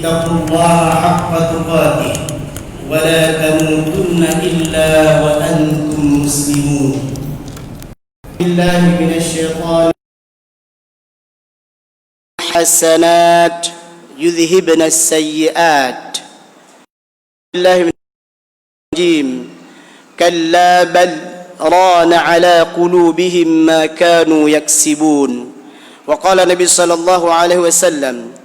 اتقوا الله حق تقاته ولا تموتن إلا وأنتم مسلمون. بالله من الشيطان. حسنات يذهبن السيئات. بالله من الرجيم. كلا بل ران على قلوبهم ما كانوا يكسبون. وقال النبي صلى الله عليه وسلم: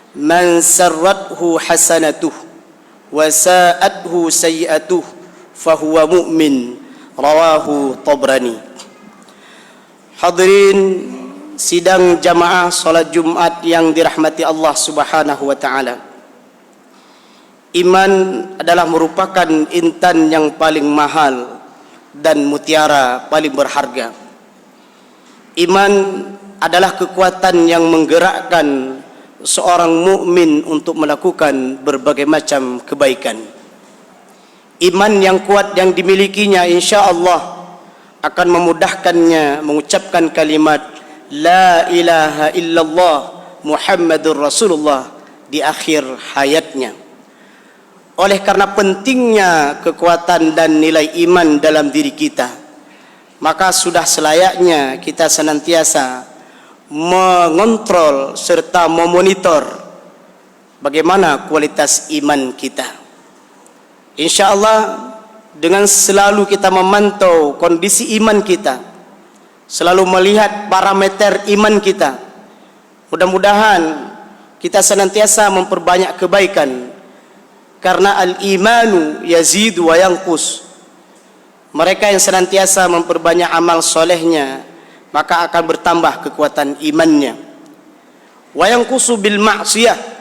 من سرته حسنته وساءته سيئته فهو مؤمن. Rawahu Tabrani. Hadirin sidang jamaah salat Jumat yang dirahmati Allah Subhanahu wa taala. Iman adalah merupakan intan yang paling mahal dan mutiara paling berharga. Iman adalah kekuatan yang menggerakkan seorang mukmin untuk melakukan berbagai macam kebaikan. Iman yang kuat yang dimilikinya insya-Allah akan memudahkannya mengucapkan kalimat La ilaha illallah Muhammadur Rasulullah di akhir hayatnya. Oleh karena pentingnya kekuatan dan nilai iman dalam diri kita, maka sudah selayaknya kita senantiasa mengontrol serta memonitor bagaimana kualitas iman kita. InsyaAllah dengan selalu kita memantau kondisi iman kita, selalu melihat parameter iman kita, mudah-mudahan kita senantiasa memperbanyak kebaikan, karena al-imanu yazidu wa yanqus. Mereka yang senantiasa memperbanyak amal solehnya, maka akan bertambah kekuatan imannya. Wa yanqusu bil ma'siyah,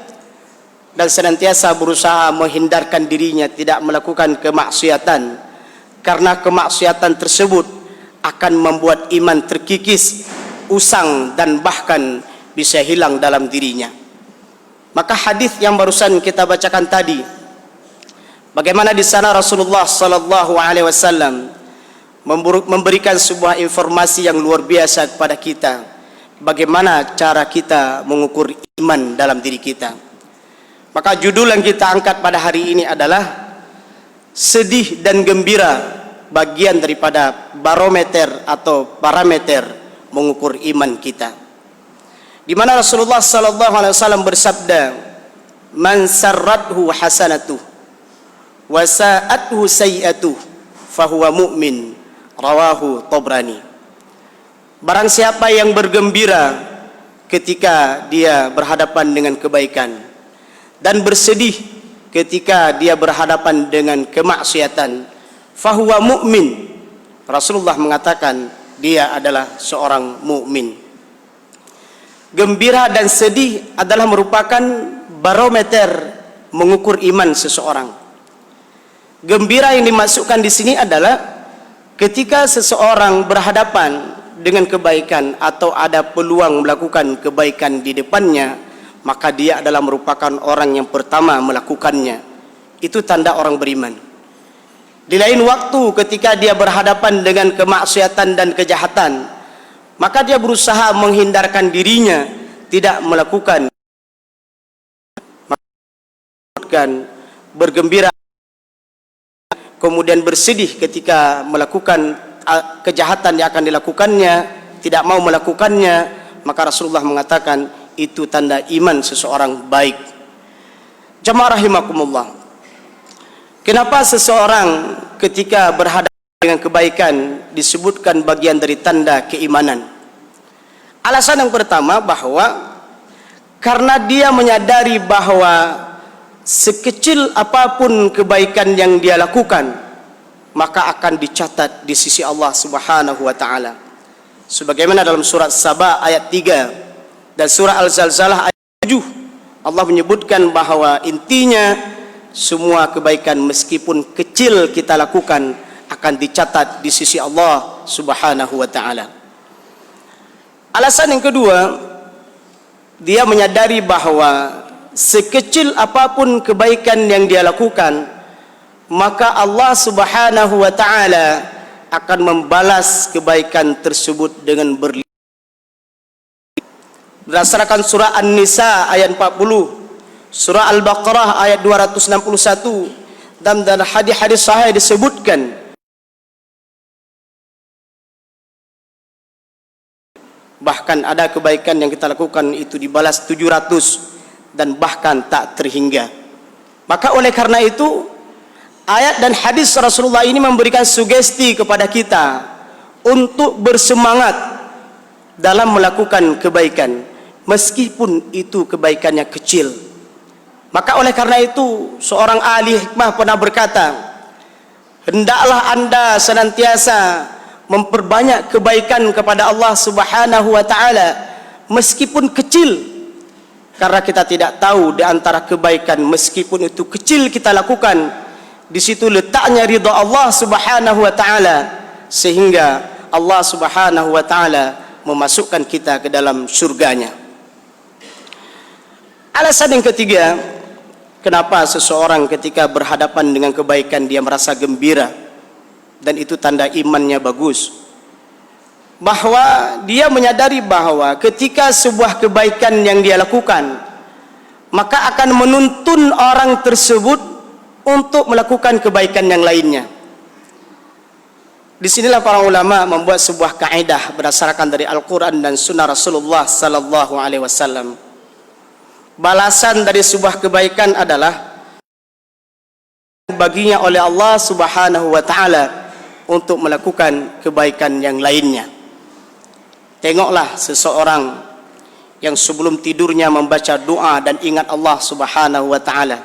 dan senantiasa berusaha menghindarkan dirinya tidak melakukan kemaksiatan, karena kemaksiatan tersebut akan membuat iman terkikis, usang, dan bahkan bisa hilang dalam dirinya. Maka hadis yang barusan kita bacakan tadi, bagaimana di sana Rasulullah sallallahu alaihi wasallam memberikan sebuah informasi yang luar biasa kepada kita, bagaimana cara kita mengukur iman dalam diri kita. Maka judul yang kita angkat pada hari ini adalah sedih dan gembira, bagian daripada barometer atau parameter mengukur iman kita. Di mana Rasulullah sallallahu alaihi wasallam bersabda, "Man sarrathu hasanatuh wa sa'athu sayi'atuh fahuwa mu'min." Rawahu Tabrani. Barang siapa yang bergembira ketika dia berhadapan dengan kebaikan dan bersedih ketika dia berhadapan dengan kemaksiatan, fahuwa mu'min. Rasulullah mengatakan dia adalah seorang mukmin. Gembira dan sedih adalah merupakan barometer mengukur iman seseorang. Gembira yang dimasukkan di sini adalah ketika seseorang berhadapan dengan kebaikan atau ada peluang melakukan kebaikan di depannya, maka dia adalah merupakan orang yang pertama melakukannya. Itu tanda orang beriman. Di lain waktu ketika dia berhadapan dengan kemaksiatan dan kejahatan, maka dia berusaha menghindarkan dirinya tidak melakukan, bergembira kemudian bersedih ketika melakukan kejahatan yang akan dilakukannya, tidak mau melakukannya. Maka Rasulullah mengatakan itu tanda iman seseorang baik. Jamaah rahimakumullah, kenapa seseorang ketika berhadapan dengan kebaikan disebutkan bagian dari tanda keimanan? Alasan yang pertama bahwa karena dia menyadari bahwa sekecil apapun kebaikan yang dia lakukan, maka akan dicatat di sisi Allah Subhanahu wa taala. Sebagaimana dalam surat Saba ayat 3 dan surah Al-Zalzalah ayat 7, Allah menyebutkan bahwa intinya semua kebaikan meskipun kecil kita lakukan akan dicatat di sisi Allah Subhanahu wa taala. Alasan yang kedua, dia menyadari bahwa sekecil apapun kebaikan yang dia lakukan, maka Allah Subhanahu wa taala akan membalas kebaikan tersebut dengan berlipat. Berdasarkan surah An-Nisa ayat 40, Surah Al-Baqarah ayat 261, dan dalam hadis-hadis sahih disebutkan bahkan ada kebaikan yang kita lakukan itu dibalas 700 dan bahkan tak terhingga. Maka oleh karena itu, ayat dan hadis Rasulullah ini memberikan sugesti kepada kita untuk bersemangat dalam melakukan kebaikan meskipun itu kebaikannya kecil. Maka oleh karena itu, seorang ahli hikmah pernah berkata, hendaklah anda senantiasa memperbanyak kebaikan kepada Allah Subhanahu wa taala meskipun kecil, karena kita tidak tahu di antara kebaikan meskipun itu kecil kita lakukan, di situ letaknya ridha Allah Subhanahu wa taala, sehingga Allah Subhanahu wa taala memasukkan kita ke dalam surganya. Alasan yang ketiga, kenapa seseorang ketika berhadapan dengan kebaikan dia merasa gembira, dan itu tanda imannya bagus, bahwa dia menyadari bahwa ketika sebuah kebaikan yang dia lakukan, maka akan menuntun orang tersebut untuk melakukan kebaikan yang lainnya. Disinilah para ulama membuat sebuah kaidah berdasarkan dari Al-Quran dan Sunnah Rasulullah Sallallahu Alaihi Wasallam. Balasan dari sebuah kebaikan adalah baginya oleh Allah Subhanahu wa taala untuk melakukan kebaikan yang lainnya. Tengoklah seseorang yang sebelum tidurnya membaca doa dan ingat Allah Subhanahu wa taala,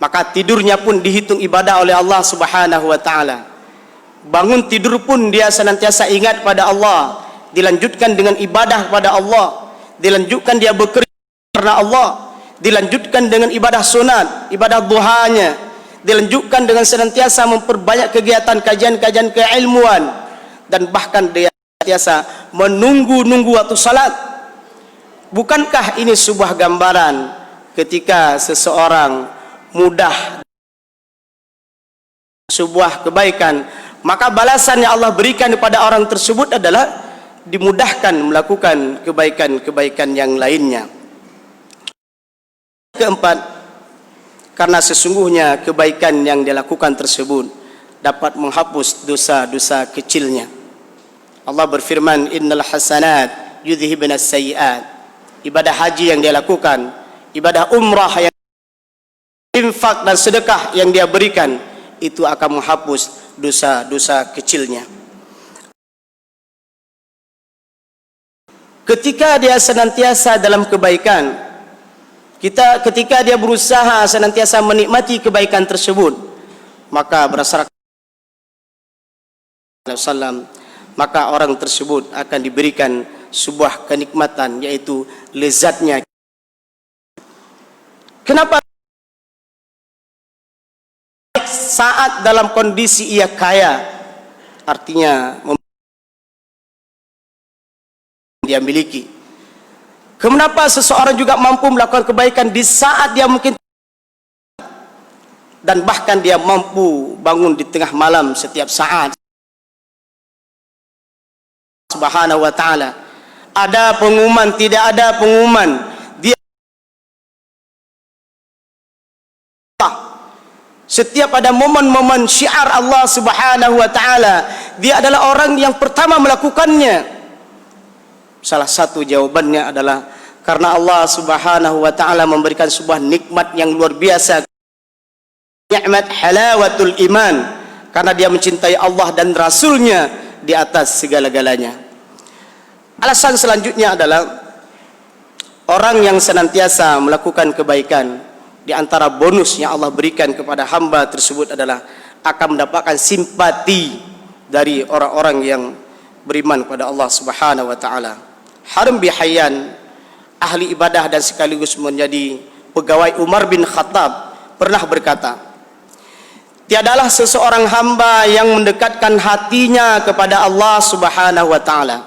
maka tidurnya pun dihitung ibadah oleh Allah Subhanahu wa taala. Bangun tidur pun dia senantiasa ingat pada Allah, dilanjutkan dengan ibadah pada Allah, dilanjutkan dia bekerja karena Allah, dilanjutkan dengan ibadah sunat, ibadah duhanya, dilanjutkan dengan senantiasa memperbanyak kegiatan kajian-kajian keilmuan, dan bahkan dia senantiasa menunggu-nunggu waktu salat. Bukankah ini sebuah gambaran ketika seseorang mudah sebuah kebaikan, maka balasan yang Allah berikan kepada orang tersebut adalah dimudahkan melakukan kebaikan-kebaikan yang lainnya. Keempat, karena sesungguhnya kebaikan yang dilakukan tersebut dapat menghapus dosa-dosa kecilnya. Allah berfirman, innal hasanat yudhibnas sayyi'at. Ibadah haji yang dia lakukan, ibadah umrah, yang infak dan sedekah yang dia berikan, itu akan menghapus dosa-dosa kecilnya. Ketika dia senantiasa dalam kebaikan, ketika dia berusaha senantiasa menikmati kebaikan tersebut, maka berdasarkan Rasulullah, maka orang tersebut akan diberikan sebuah kenikmatan, yaitu lezatnya. Kenapa? Saat dalam kondisi ia kaya, artinya dia miliki. Kenapa seseorang juga mampu melakukan kebaikan di saat dia mungkin, dan bahkan dia mampu bangun di tengah malam setiap saat. Subhanahu wa ta'ala, ada pengumuman, tidak ada pengumuman, dia setiap ada momen-momen syiar Allah Subhanahu wa ta'ala, dia adalah orang yang pertama melakukannya. Salah satu jawabannya adalah karena Allah Subhanahu wa ta'ala memberikan sebuah nikmat yang luar biasa, nikmat halawatul iman, karena dia mencintai Allah dan Rasulnya di atas segala-galanya. Alasan selanjutnya adalah orang yang senantiasa melakukan kebaikan, di antara bonus yang Allah berikan kepada hamba tersebut adalah akan mendapatkan simpati dari orang-orang yang beriman kepada Allah Subhanahu wa ta'ala. Harun bin Hayyan, ahli ibadah dan sekaligus menjadi pegawai Umar bin Khattab, pernah berkata, tiadalah seseorang hamba yang mendekatkan hatinya kepada Allah Subhanahu wa ta'ala,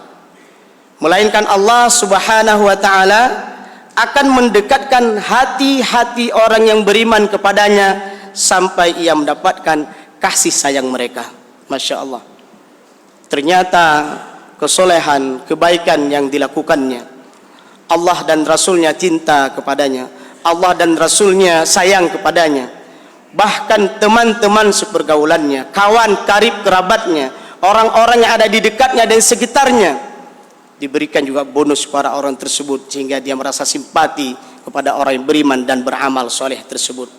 melainkan Allah Subhanahu wa ta'ala akan mendekatkan hati-hati orang yang beriman kepadanya sampai ia mendapatkan kasih sayang mereka. Masya Allah. Ternyata kesolehan, kebaikan yang dilakukannya, Allah dan Rasulnya cinta kepadanya, Allah dan Rasulnya sayang kepadanya, bahkan teman-teman sepergaulannya, kawan karib kerabatnya, orang-orang yang ada di dekatnya dan sekitarnya, diberikan juga bonus para orang tersebut sehingga dia merasa simpati kepada orang yang beriman dan beramal soleh tersebut.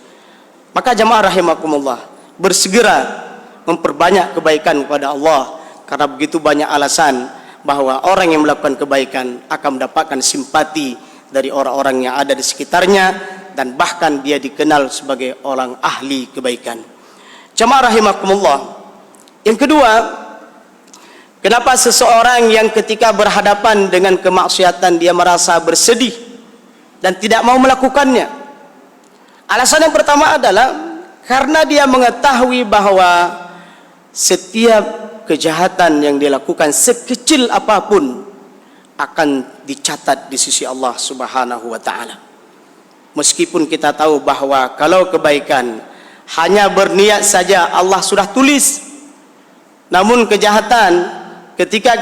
Maka jamaah rahimakumullah, bersegera memperbanyak kebaikan kepada Allah, karena begitu banyak alasan bahwa orang yang melakukan kebaikan akan mendapatkan simpati dari orang-orang yang ada di sekitarnya, dan bahkan dia dikenal sebagai orang ahli kebaikan. Jamaah rahimakumullah, yang kedua, kenapa seseorang yang ketika berhadapan dengan kemaksiatan dia merasa bersedih dan tidak mau melakukannya? Alasan yang pertama adalah karena dia mengetahui bahwa setiap kejahatan yang dilakukan sekecil apapun akan dicatat di sisi Allah Subhanahu wa taala. Meskipun kita tahu bahwa kalau kebaikan hanya berniat saja Allah sudah tulis, namun kejahatan ketika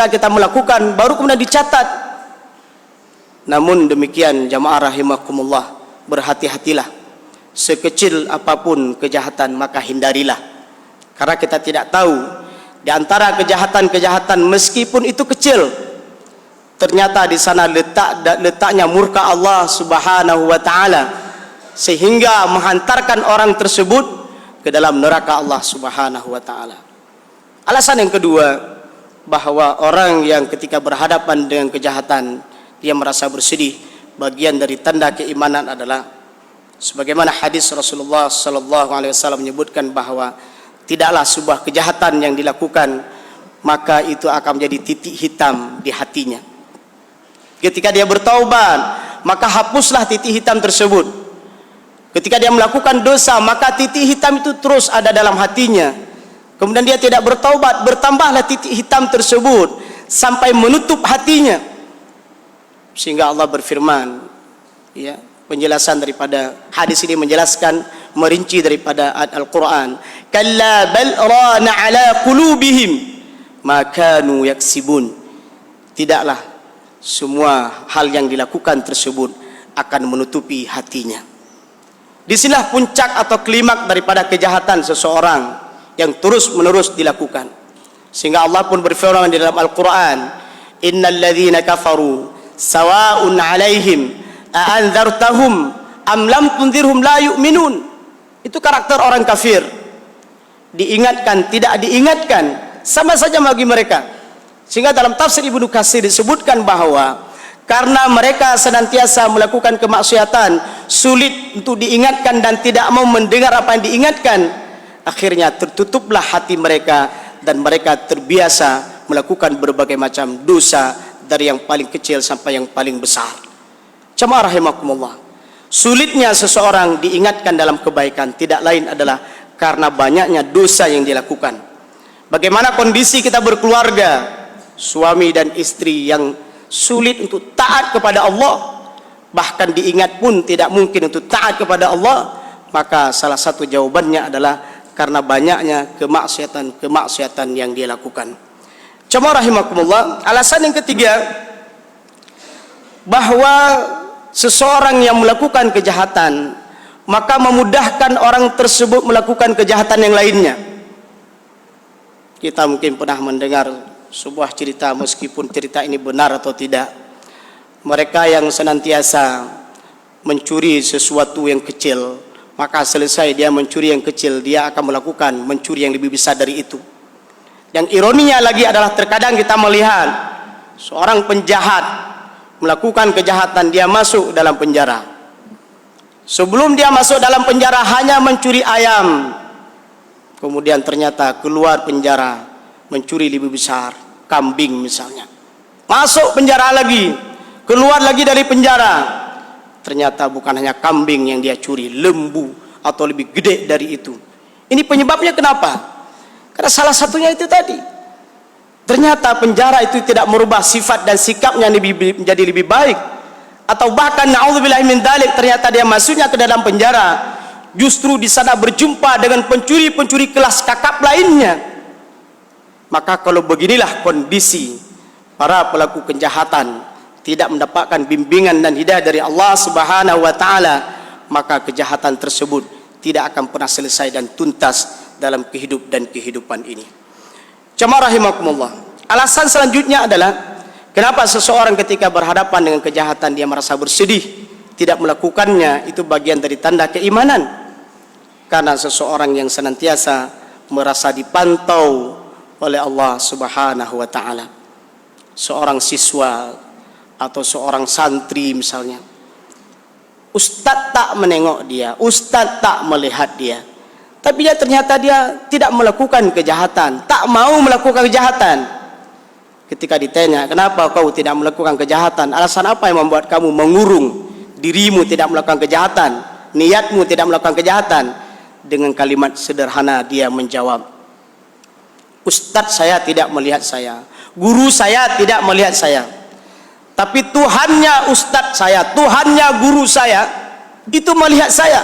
kita melakukan baru kemudian dicatat. Namun demikian jamaah rahimakumullah, berhati-hatilah, sekecil apapun kejahatan maka hindarilah. Karena kita tidak tahu di antara kejahatan-kejahatan meskipun itu kecil, ternyata di sana letaknya murka Allah Subhanahu wa taala, sehingga menghantarkan orang tersebut ke dalam neraka Allah Subhanahu wa taala. Alasan yang kedua, bahwa orang yang ketika berhadapan dengan kejahatan dia merasa bersedih, bagian dari tanda keimanan adalah sebagaimana hadis Rasulullah sallallahu alaihi wasallam menyebutkan bahwa tidaklah sebuah kejahatan yang dilakukan maka itu akan menjadi titik hitam di hatinya. Ketika dia bertaubat, maka hapuslah titik hitam tersebut. Ketika dia melakukan dosa, maka titik hitam itu terus ada dalam hatinya. Kemudian dia tidak bertaubat, bertambahlah titik hitam tersebut sampai menutup hatinya. Sehingga Allah berfirman, ya, penjelasan daripada hadis ini menjelaskan, merinci daripada Al-Quran, kalla bal rana ala qulubihim ma kanu yaksibun. Tidaklah semua hal yang dilakukan tersebut akan menutupi hatinya. Disinilah puncak atau klimak daripada kejahatan seseorang yang terus menerus dilakukan. Sehingga Allah pun berfirman di dalam Al-Quran, innal ladzina kafaru sawa'un alaihim a'anzartahum am lam tunzirhum la yu'minun. Itu karakter orang kafir. Diingatkan, tidak diingatkan, sama saja bagi mereka. Sehingga dalam tafsir Ibnu Katsir disebutkan bahwa karena mereka senantiasa melakukan kemaksiatan, sulit untuk diingatkan dan tidak mau mendengar apa yang diingatkan, akhirnya tertutuplah hati mereka dan mereka terbiasa melakukan berbagai macam dosa, dari yang paling kecil sampai yang paling besar. Jamaah rahimakumullah, sulitnya seseorang diingatkan dalam kebaikan tidak lain adalah karena banyaknya dosa yang dilakukan. Bagaimana kondisi kita berkeluarga, suami dan istri yang sulit untuk taat kepada Allah, bahkan diingat pun tidak mungkin untuk taat kepada Allah, maka salah satu jawabannya adalah karena banyaknya kemaksiatan yang dia lakukan. Jamaah rahimakumullah, alasan yang ketiga, bahwa seseorang yang melakukan kejahatan maka memudahkan orang tersebut melakukan kejahatan yang lainnya. Kita mungkin pernah mendengar sebuah cerita, meskipun cerita ini benar atau tidak, mereka yang senantiasa mencuri sesuatu yang kecil, maka selesai dia mencuri yang kecil, dia akan melakukan mencuri yang lebih besar dari itu. Yang ironinya lagi adalah terkadang kita melihat seorang penjahat melakukan kejahatan, dia masuk dalam penjara. Sebelum dia masuk dalam penjara hanya mencuri ayam, kemudian ternyata keluar penjara mencuri lebih besar, kambing misalnya. Masuk penjara lagi, keluar lagi dari penjara, ternyata bukan hanya kambing yang dia curi, lembu atau lebih gede dari itu. Ini penyebabnya kenapa? Karena salah satunya itu tadi, ternyata penjara itu tidak merubah sifat dan sikapnya menjadi lebih baik, atau bahkan na'udzubillahi min dzalik, ternyata dia masuknya ke dalam penjara justru di sana berjumpa dengan pencuri-pencuri kelas kakap lainnya. Maka kalau beginilah kondisi para pelaku kejahatan, tidak mendapatkan bimbingan dan hidayah dari Allah Subhanahu wa taala, maka kejahatan tersebut tidak akan pernah selesai dan tuntas dalam kehidupan ini. Jamaah rahimakumullah. Alasan selanjutnya adalah kenapa seseorang ketika berhadapan dengan kejahatan dia merasa bersedih, tidak melakukannya, itu bagian dari tanda keimanan. Karena seseorang yang senantiasa merasa dipantau oleh Allah Subhanahu wa taala. Seorang siswa atau seorang santri misalnya, ustadz tak menengok dia, ustadz tak melihat dia, tapi dia ternyata dia tidak melakukan kejahatan, tak mau melakukan kejahatan. Ketika ditanya, kenapa kau tidak melakukan kejahatan? Alasan apa yang membuat kamu mengurung dirimu tidak melakukan kejahatan, niatmu tidak melakukan kejahatan? Dengan kalimat sederhana dia menjawab, ustadz saya tidak melihat saya, guru saya tidak melihat saya, tapi Tuhannya ustadz saya, Tuhannya guru saya itu melihat saya.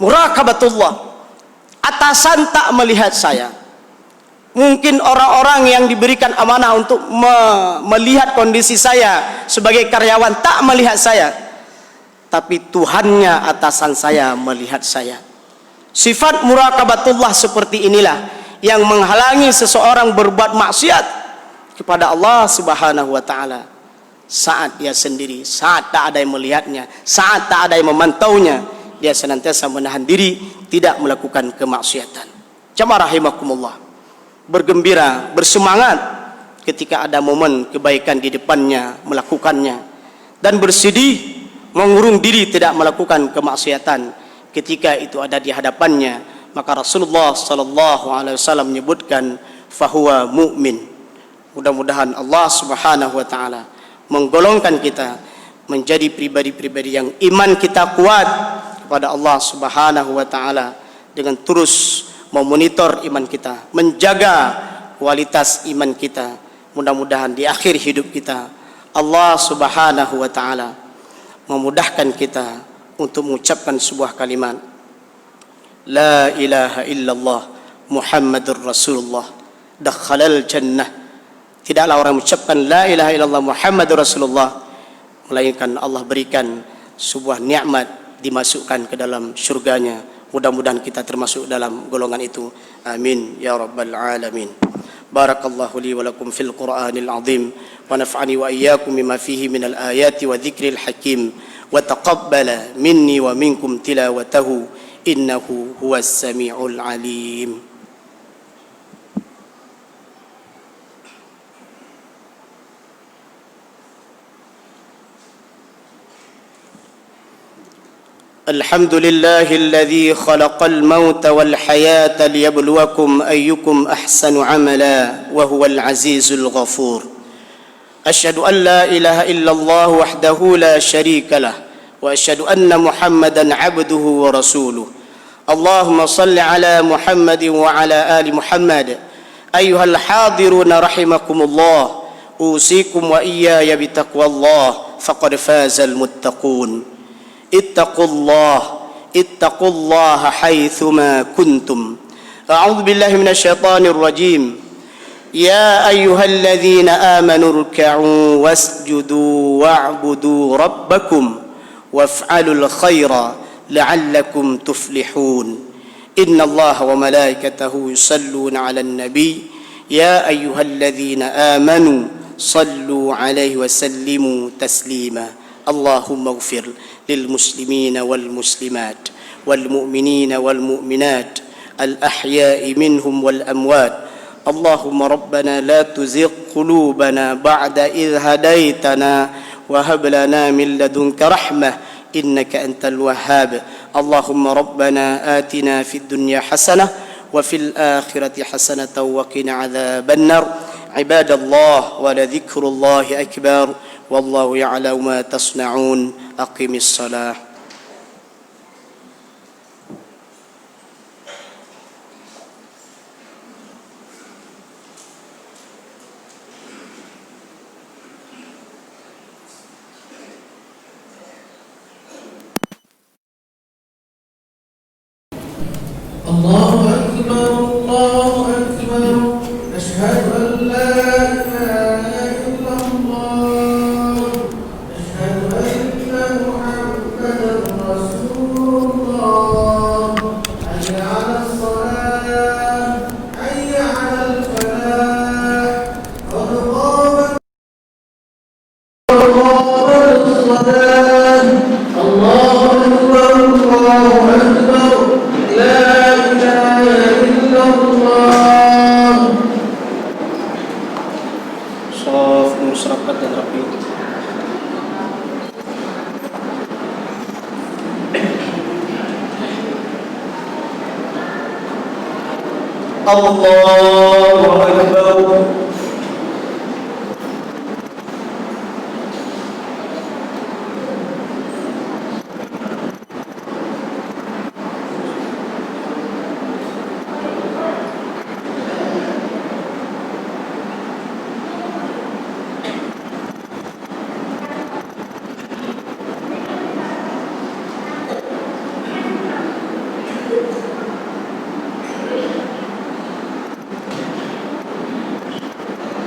Muraqabatullah, atasan tak melihat saya. Mungkin orang-orang yang diberikan amanah untuk melihat kondisi saya sebagai karyawan tak melihat saya, tapi Tuhannya atasan saya melihat saya. Sifat muraqabatullah seperti inilah yang menghalangi seseorang berbuat maksiat kepada Allah Subhanahu wa taala. Saat dia sendiri, saat tak ada yang melihatnya, saat tak ada yang memantaunya, dia senantiasa menahan diri tidak melakukan kemaksiatan. Jamaah rahimakumullah, bergembira, bersemangat ketika ada momen kebaikan di depannya melakukannya, dan bersedih mengurung diri tidak melakukan kemaksiatan ketika itu ada di hadapannya. Maka Rasulullah sallallahu alaihi wasallam menyebutkan fahuwa mu'min. Mudah-mudahan Allah Subhanahu wa taala menggolongkan kita menjadi pribadi-pribadi yang iman kita kuat kepada Allah Subhanahu wa taala, dengan terus memonitor iman kita, menjaga kualitas iman kita. Mudah-mudahan di akhir hidup kita Allah Subhanahu wa taala memudahkan kita untuk mengucapkan sebuah kalimat la ilaha illallah Muhammadur Rasulullah dakhalal jannah. Tidaklah orang mengucapkan la ilaha illallah Muhammadur Rasulullah melainkan Allah berikan sebuah nikmat, dimasukkan ke dalam syurganya. Mudah-mudahan kita termasuk dalam golongan itu. Amin ya rabbal alamin. Barakallahu li wa lakum fil Qur'anil azim wa naf'ani wa iyyakum bima fihi minal ayati wa dzikril hakim wa taqabbala minni wa minkum tilawatahu innahu huwas samiul alim. الحمد لله الذي خلق الموت والحياة ليبلوكم أيكم أحسن عملا وهو العزيز الغفور. أشهد أن لا إله إلا الله وحده لا شريك له وأشهد أن محمدا عبده ورسوله. اللهم صل على محمد وعلى آل محمد. أيها الحاضرون رحمكم الله، أوصيكم وإياي بتقوى الله فقد فاز المتقون. اتقوا الله حيثما كنتم. أعوذ بالله من الشيطان الرجيم. يا أيها الذين آمنوا اركعوا واسجدوا واعبدوا ربكم وافعلوا الخير لعلكم تفلحون. إن الله وملائكته يصلون على النبي يا أيها الذين آمنوا صلوا عليه وسلموا تسليما. اللهم اغفر للمسلمين والمسلمات والمؤمنين والمؤمنات الأحياء منهم والأموات. اللهم ربنا لا تزغ قلوبنا بعد إذ هديتنا وهب لنا من لدنك رحمة إنك أنت الوهاب. اللهم ربنا آتنا في الدنيا حسنة وفي الآخرة حسنة وقنا عذاب النار. عباد الله، ولذكر الله أكبر والله يعلم ما تصنعون. أقم الصلاة. الله أكبر الله أكبر أشهد أن لا إله إلا الله الله أكبر.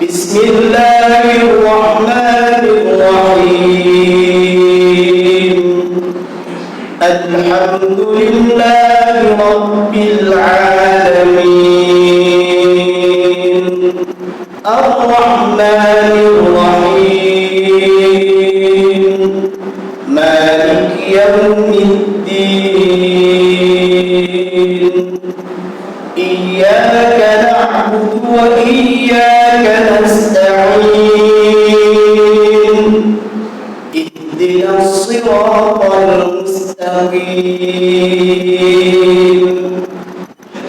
بسم الله الرحمن الرحيم. الحمد لله رب العالمين. الرحمن الرحيم. مالك يوم الدين. إياك نعبد وإياك نستعين. اهدنا الصراط المستقيم.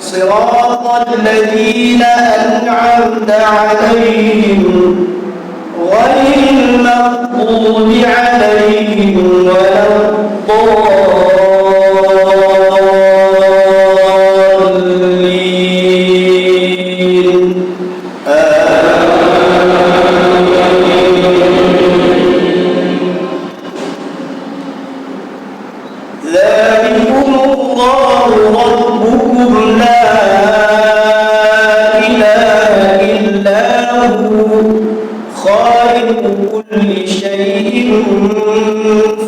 صراط الذين أنعمت عليهم غير المغضوب عليهم ولا الضالين. ذلكم الله ربكم لا إله إلا هو خالق كل شيء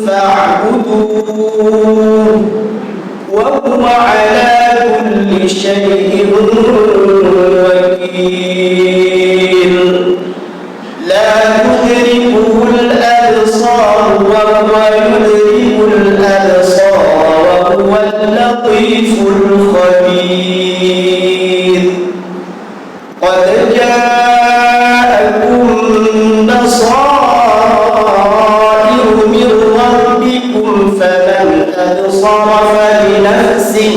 فاعبدوه وهو على كل شيء وكيل. لا تدركه الأبصار وهو يدرك الأبصار وهو اللطيف الخبير. قد جاءكم بصائر من ربكم فمن أبصر فلنفسه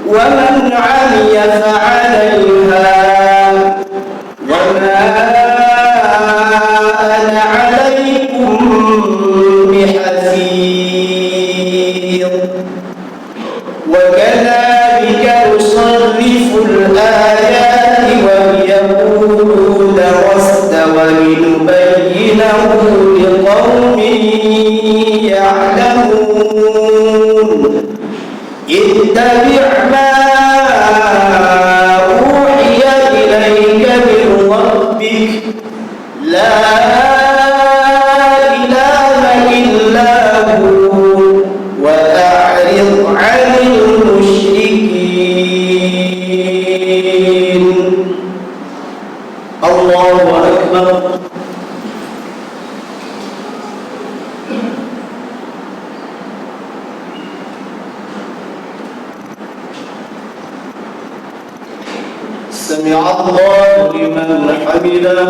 ومن عمي فعليها وما أنا عليكم بحفيظ. وكذلك نصرف الآيات وليقولوا درست ولنبينه لقوم يعلمون. اتبع ما أوحي إليك من ربك لا إله إلا هو وأعرض عن المشركين. الله أكبر. سمع الله لمن حمده.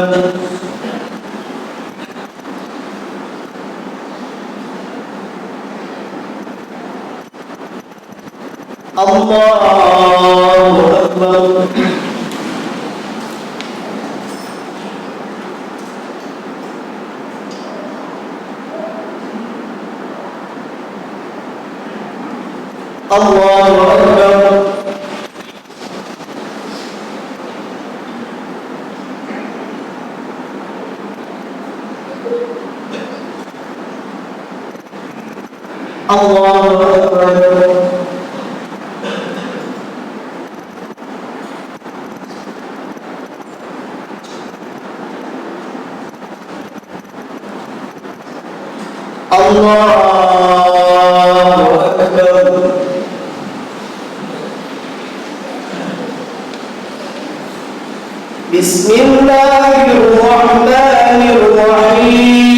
الله أكبر. الله أكبر. الله أكبر. الله أكبر. بسم الله الرحمن الرحيم.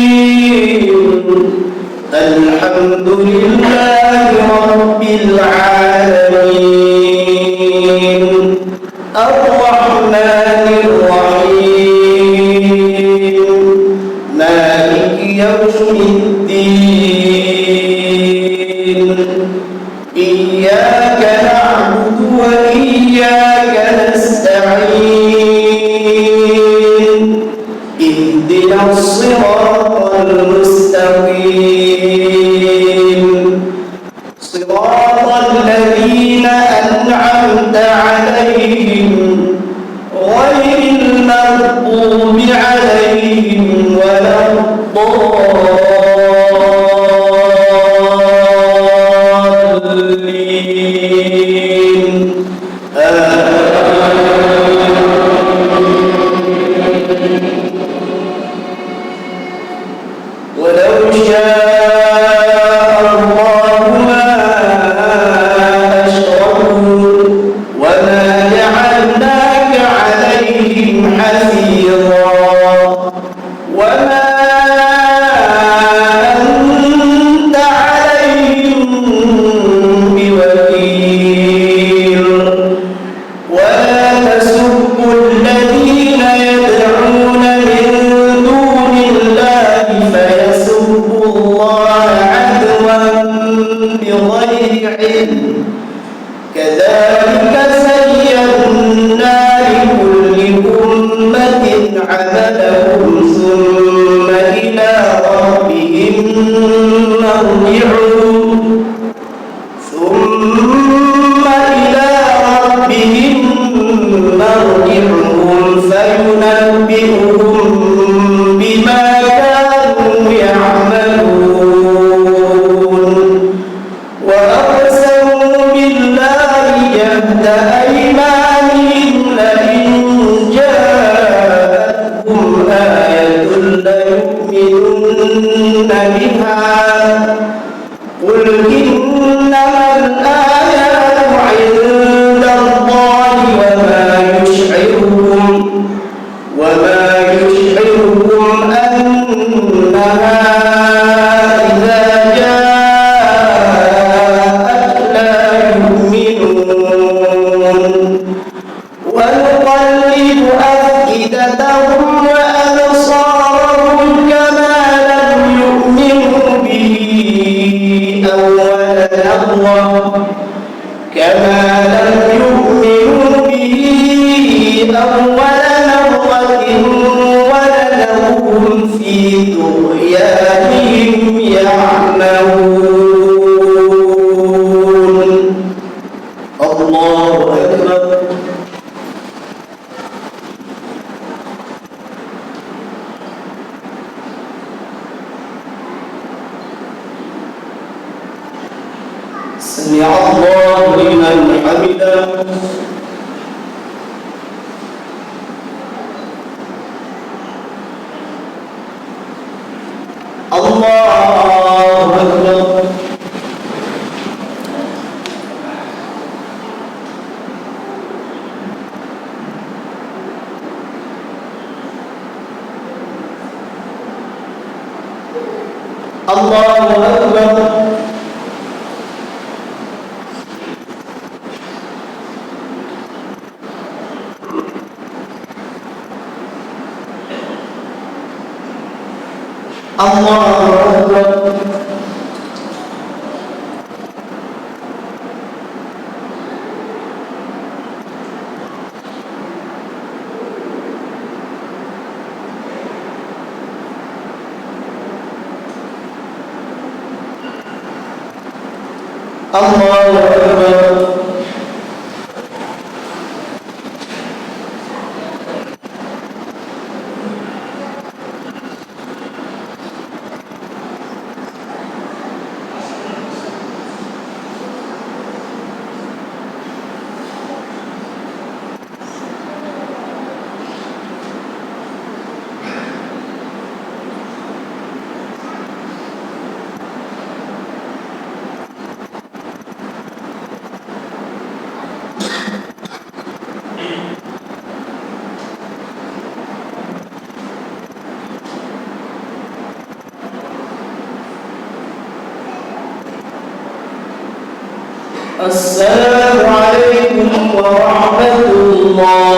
الحمد لله رب العالمين. الرحمن الرحيم. مالك يوم الدين. إياك نعبد وإياك نستعين اهدنا الصراط المستقيم صراط الذين أنعمت عليهم غير المغضوب عليهم ولا الضالين ولو شاء الله ما أشركوا وما جعلناك عليهم حفيظا وما أنت عليهم بوكيل ولا تسبوا الذين يدعون من دون الله فيسبوا الله عدوا بغير علم كذلك زينا لكل أمة عملهم ثم إلى ربهم مرجعهم فينبئهم بما كانوا يعملون وأقسموا بالله جهد أيمانهم لئن جاءتهم آية ليؤمنن بها قل إنما الآيات عند الله وما يشعركم أنها إذا جاءت لا يؤمنون ونقلب أفئدتهم وأبصارهم كما لم يؤمنوا به أول مرة ونذرهم في طغيانهم يعمهون الله أكبر سمع الله لمن حمده الله أكبر الله أكبر الله أكبر الله أكبر السلام عليكم ورحمة الله